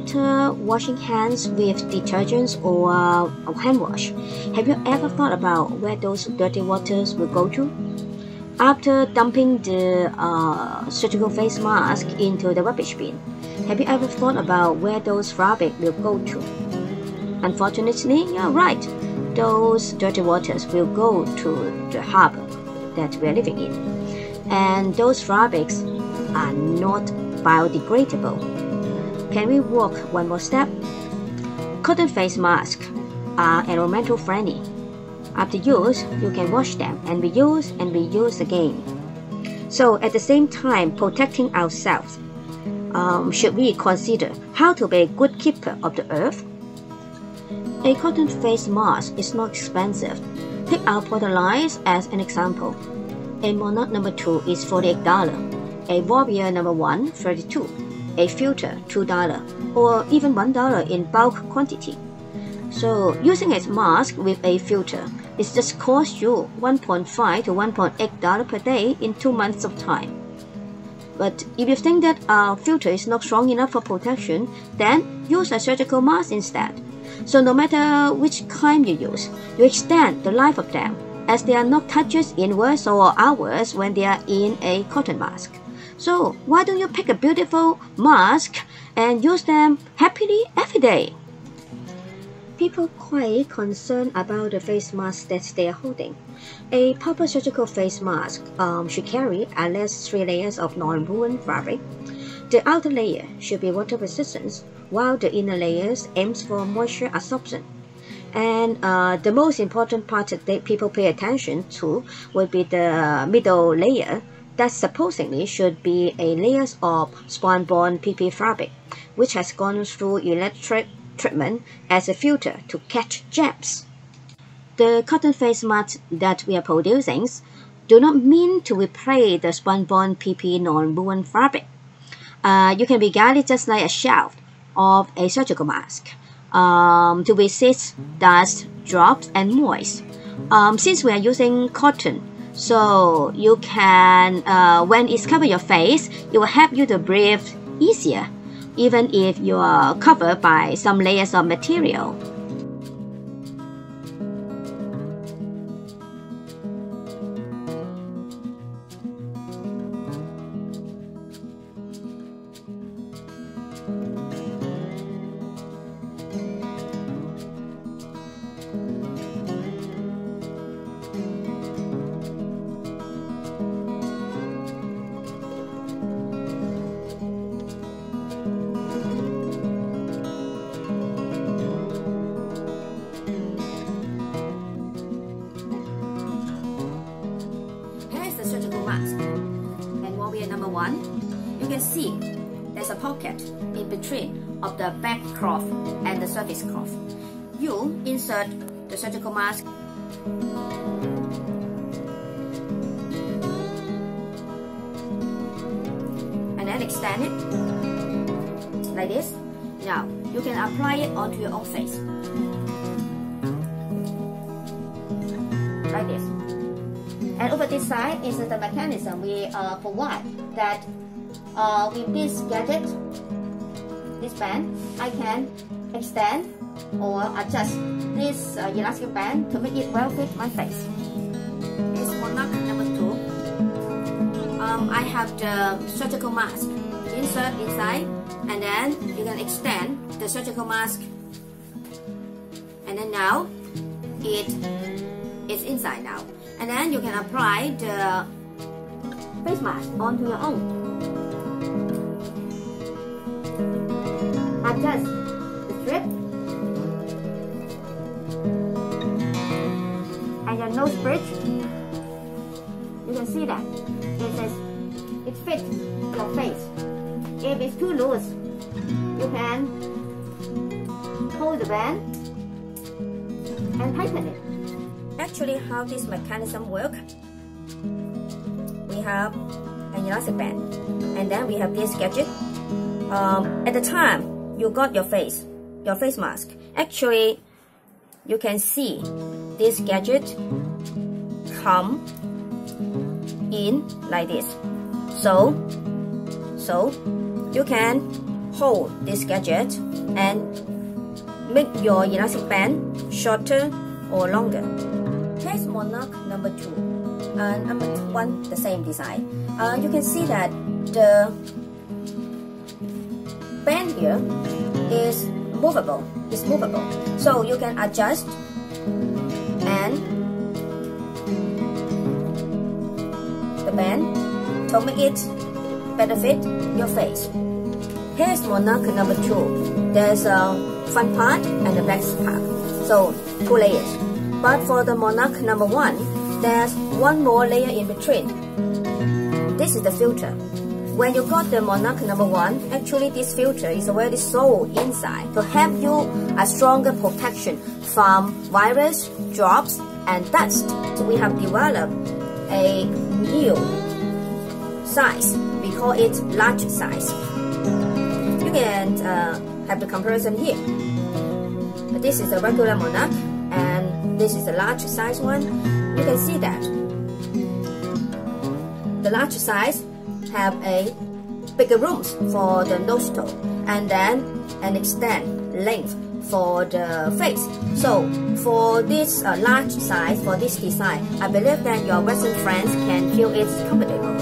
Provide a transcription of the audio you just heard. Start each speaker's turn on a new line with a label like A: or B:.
A: after washing hands with detergents or hand wash, have you ever thought about where those dirty waters will go to? After dumping the surgical face mask into the rubbish bin, have you ever thought about where those fabric will go to? Unfortunately, you're right. Those dirty waters will go to the harbor that we're living in. And those fabrics are not biodegradable. Can we walk one more step? Cotton face masks are environmental friendly. After use, you can wash them and reuse again. So at the same time protecting ourselves, should we consider how to be a good keeper of the earth? A cotton face mask is not expensive. Take our product lines as an example. A Monarch No. 2 is $48, a Warrior No. 1 $32, a filter $2, or even $1 in bulk quantity. So using a mask with a filter, it just costs you $1.5 to $1.8 per day in 2 months of time. But if you think that our filter is not strong enough for protection, then use a surgical mask instead. So no matter which kind you use, you extend the life of them, as they are not touches inwards or outwards when they are in a cotton mask. So why don't you pick a beautiful mask and use them happily every day? People quite concerned about the face mask that they are holding. A proper surgical face mask should carry at least 3 layers of non-woven fabric. The outer layer should be water resistant, while the inner layers aims for moisture absorption. And the most important part that people pay attention to would be the middle layer, that supposedly should be a layer of spunbond PP fabric, which has gone through electric treatment as a filter to catch germs. The cotton face masks that we are producing do not mean to replace the spunbond PP non-woven fabric. You can regard it just like a shelf of a surgical mask to resist dust, drops, and moist. Since we are using cotton, so you can, when it's covered your face, it will help you to breathe easier, even if you are covered by some layers of material. Surgical mask. And Warrior No. 1, you can see there's a pocket in between of the back cloth and the surface cloth. You insert the surgical mask and then extend it like this. Now you can apply it onto your own face like this. And over this side is the mechanism we provide that with this gadget, this band, I can extend or adjust this elastic band to make it well fit my face. It's Monarch No. 2. I have the surgical mask insert inside, and then you can extend the surgical mask, and then now it's inside now. And then you can apply the face mask onto your own. Adjust the strip and your nose bridge. You can see that it fits your face. If it's too loose, you can hold the band and tighten it. Actually, how this mechanism works, we have an elastic band, and then we have this gadget. At the time you got your face mask, actually you can see this gadget come in like this. So you can hold this gadget and make your elastic band shorter or longer. Here's monarch number 2 and number 1, the same design. You can see that the band here is movable. It's movable, so you can adjust and the band to make it better fit your face. Here's monarch number 2. There's a front part and the back part, so 2 layers. But for the monarch number 1, there's one more layer in between. This is the filter. When you got the monarch number 1, actually this filter is already sold inside to help you a stronger protection from virus, drops, and dust. So we have developed a new size. We call it large size. You can have the comparison here. This is a regular monarch and this is the large size one. You can see that the large size have a bigger rooms for the nostril and then an extend length for the face. So for this large size, for this design, I believe that your Western friends can feel it's comfortable.